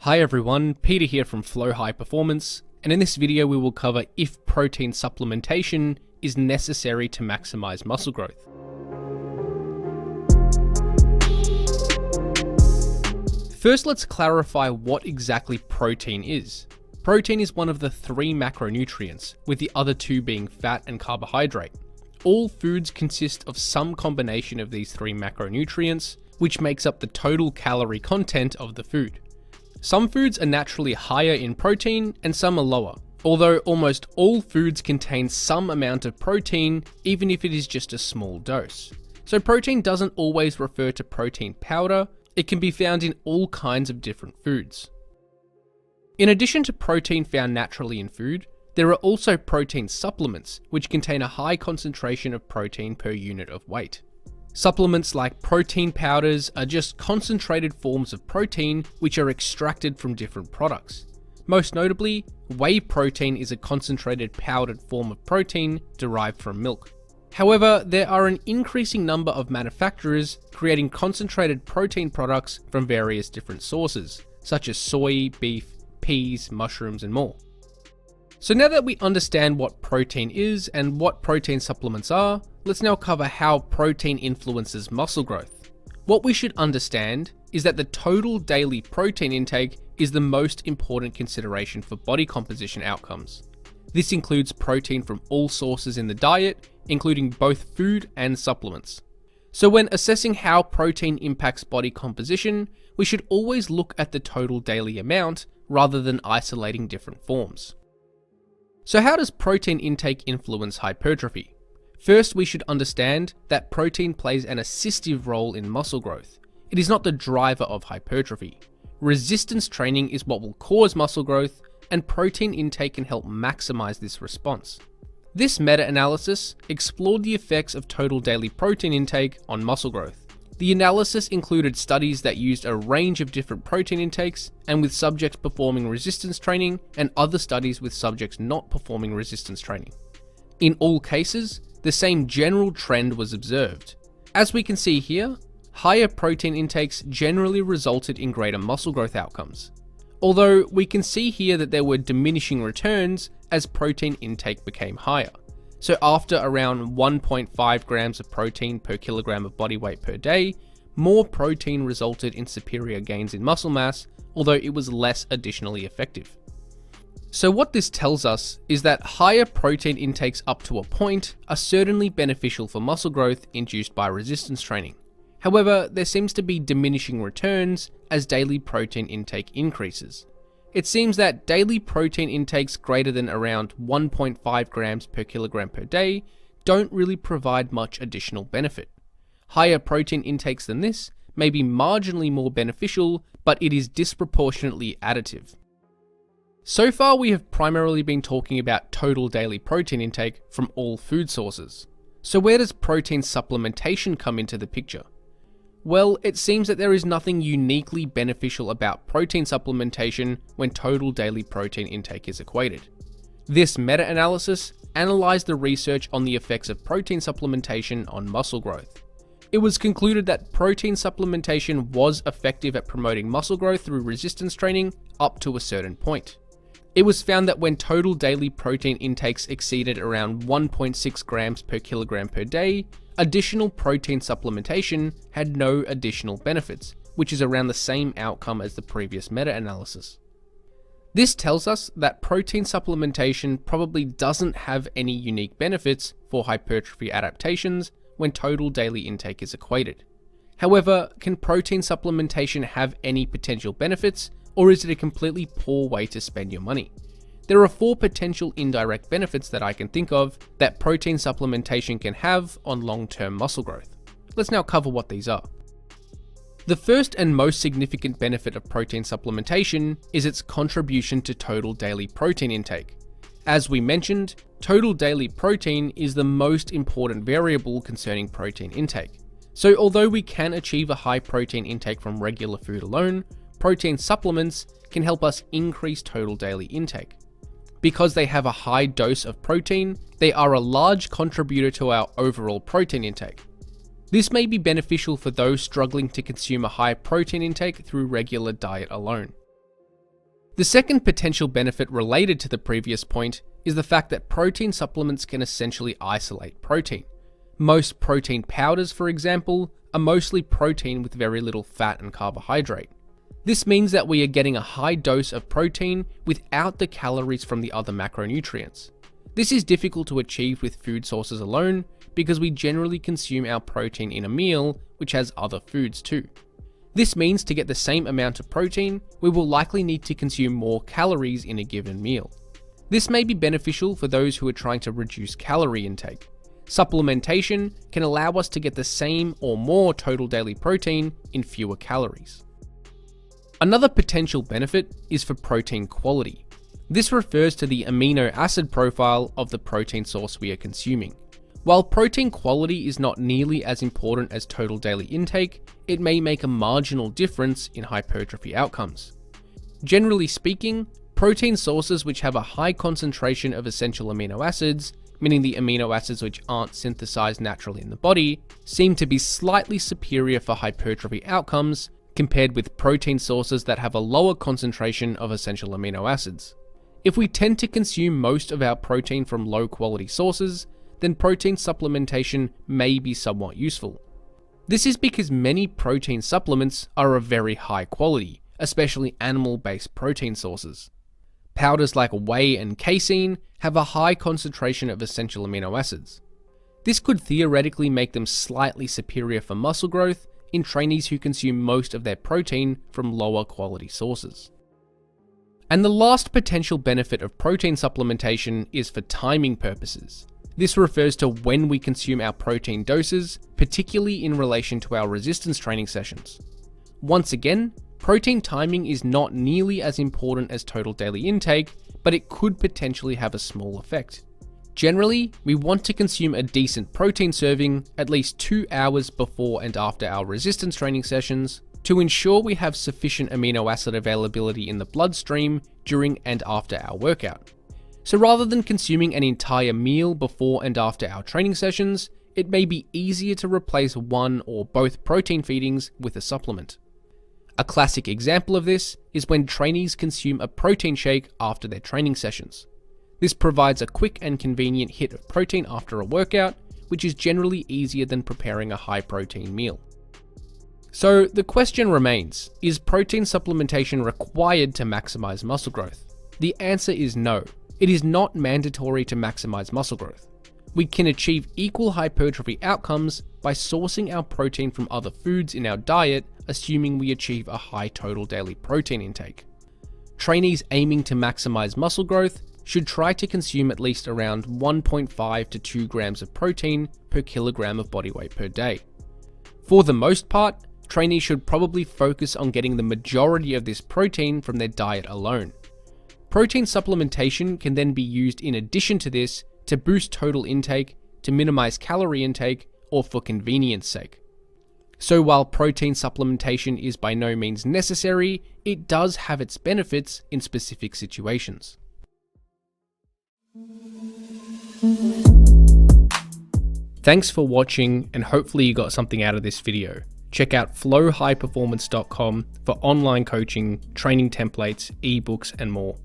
Hi everyone, Peter here from Flow High Performance, and in this video we will cover if protein supplementation is necessary to maximize muscle growth. First, let's clarify what exactly protein is. Protein is one of the three macronutrients, with the other two being fat and carbohydrate. All foods consist of some combination of these three macronutrients, which makes up the total calorie content of the food. Some foods are naturally higher in protein and some are lower, although almost all foods contain some amount of protein, even if it is just a small dose. So protein doesn't always refer to protein powder, it can be found in all kinds of different foods. In addition to protein found naturally in food, there are also protein supplements, which contain a high concentration of protein per unit of weight. Supplements like protein powders are just concentrated forms of protein which are extracted from different products. Most notably, whey protein is a concentrated powdered form of protein derived from milk. However, there are an increasing number of manufacturers creating concentrated protein products from various different sources, such as soy, beef, peas, mushrooms, and more. So now that we understand what protein is and what protein supplements are, let's now cover how protein influences muscle growth. What we should understand is that the total daily protein intake is the most important consideration for body composition outcomes. This includes protein from all sources in the diet, including both food and supplements. So when assessing how protein impacts body composition, we should always look at the total daily amount rather than isolating different forms. So how does protein intake influence hypertrophy? First, we should understand that protein plays an assistive role in muscle growth. It is not the driver of hypertrophy. Resistance training is what will cause muscle growth, and protein intake can help maximize this response. This meta-analysis explored the effects of total daily protein intake on muscle growth. The analysis included studies that used a range of different protein intakes and with subjects performing resistance training and other studies with subjects not performing resistance training. In all cases, the same general trend was observed. As we can see here, higher protein intakes generally resulted in greater muscle growth outcomes. Although we can see here that there were diminishing returns as protein intake became higher. So after around 1.5 grams of protein per kilogram of body weight per day, more protein resulted in superior gains in muscle mass, although it was less additionally effective. So what this tells us is that higher protein intakes up to a point are certainly beneficial for muscle growth induced by resistance training. However, there seems to be diminishing returns as daily protein intake increases. It seems that daily protein intakes greater than around 1.5 grams per kilogram per day don't really provide much additional benefit. Higher protein intakes than this may be marginally more beneficial, but it is disproportionately additive. So far, we have primarily been talking about total daily protein intake from all food sources. So where does protein supplementation come into the picture? Well, it seems that there is nothing uniquely beneficial about protein supplementation when total daily protein intake is equated. This meta-analysis analyzed the research on the effects of protein supplementation on muscle growth. It was concluded that protein supplementation was effective at promoting muscle growth through resistance training up to a certain point. It was found that when total daily protein intakes exceeded around 1.6 grams per kilogram per day, additional protein supplementation had no additional benefits, which is around the same outcome as the previous meta-analysis. This tells us that protein supplementation probably doesn't have any unique benefits for hypertrophy adaptations when total daily intake is equated. However, can protein supplementation have any potential benefits, or is it a completely poor way to spend your money? There are 4 potential indirect benefits that I can think of that protein supplementation can have on long-term muscle growth. Let's now cover what these are. The first and most significant benefit of protein supplementation is its contribution to total daily protein intake. As we mentioned, total daily protein is the most important variable concerning protein intake. So although we can achieve a high protein intake from regular food alone, protein supplements can help us increase total daily intake. Because they have a high dose of protein, they are a large contributor to our overall protein intake. This may be beneficial for those struggling to consume a high protein intake through regular diet alone. The second potential benefit related to the previous point is the fact that protein supplements can essentially isolate protein. Most protein powders, for example, are mostly protein with very little fat and carbohydrate. This means that we are getting a high dose of protein without the calories from the other macronutrients. This is difficult to achieve with food sources alone because we generally consume our protein in a meal which has other foods too. This means to get the same amount of protein, we will likely need to consume more calories in a given meal. This may be beneficial for those who are trying to reduce calorie intake. Supplementation can allow us to get the same or more total daily protein in fewer calories. Another potential benefit is for protein quality. This refers to the amino acid profile of the protein source we are consuming. While protein quality is not nearly as important as total daily intake, it may make a marginal difference in hypertrophy outcomes. Generally speaking, protein sources which have a high concentration of essential amino acids, meaning the amino acids which aren't synthesized naturally in the body, seem to be slightly superior for hypertrophy outcomes compared with protein sources that have a lower concentration of essential amino acids. If we tend to consume most of our protein from low quality sources, then protein supplementation may be somewhat useful. This is because many protein supplements are of very high quality, especially animal-based protein sources. Powders like whey and casein have a high concentration of essential amino acids. This could theoretically make them slightly superior for muscle growth in trainees who consume most of their protein from lower quality sources. And the last potential benefit of protein supplementation is for timing purposes. This refers to when we consume our protein doses, particularly in relation to our resistance training sessions. Once again, protein timing is not nearly as important as total daily intake, but it could potentially have a small effect. Generally, we want to consume a decent protein serving at least 2 hours before and after our resistance training sessions to ensure we have sufficient amino acid availability in the bloodstream during and after our workout. So rather than consuming an entire meal before and after our training sessions, it may be easier to replace one or both protein feedings with a supplement. A classic example of this is when trainees consume a protein shake after their training sessions. This provides a quick and convenient hit of protein after a workout, which is generally easier than preparing a high protein meal. So the question remains, is protein supplementation required to maximize muscle growth? The answer is no. It is not mandatory to maximize muscle growth. We can achieve equal hypertrophy outcomes by sourcing our protein from other foods in our diet, assuming we achieve a high total daily protein intake. Trainees aiming to maximize muscle growth should try to consume at least around 1.5 to 2 grams of protein per kilogram of body weight per day. For the most part, trainees should probably focus on getting the majority of this protein from their diet alone. Protein supplementation can then be used in addition to this to boost total intake, to minimize calorie intake, or for convenience sake. So while protein supplementation is by no means necessary, it does have its benefits in specific situations. Thanks for watching, and hopefully you got something out of this video. Check out flowhighperformance.com for online coaching, training templates, ebooks, and more.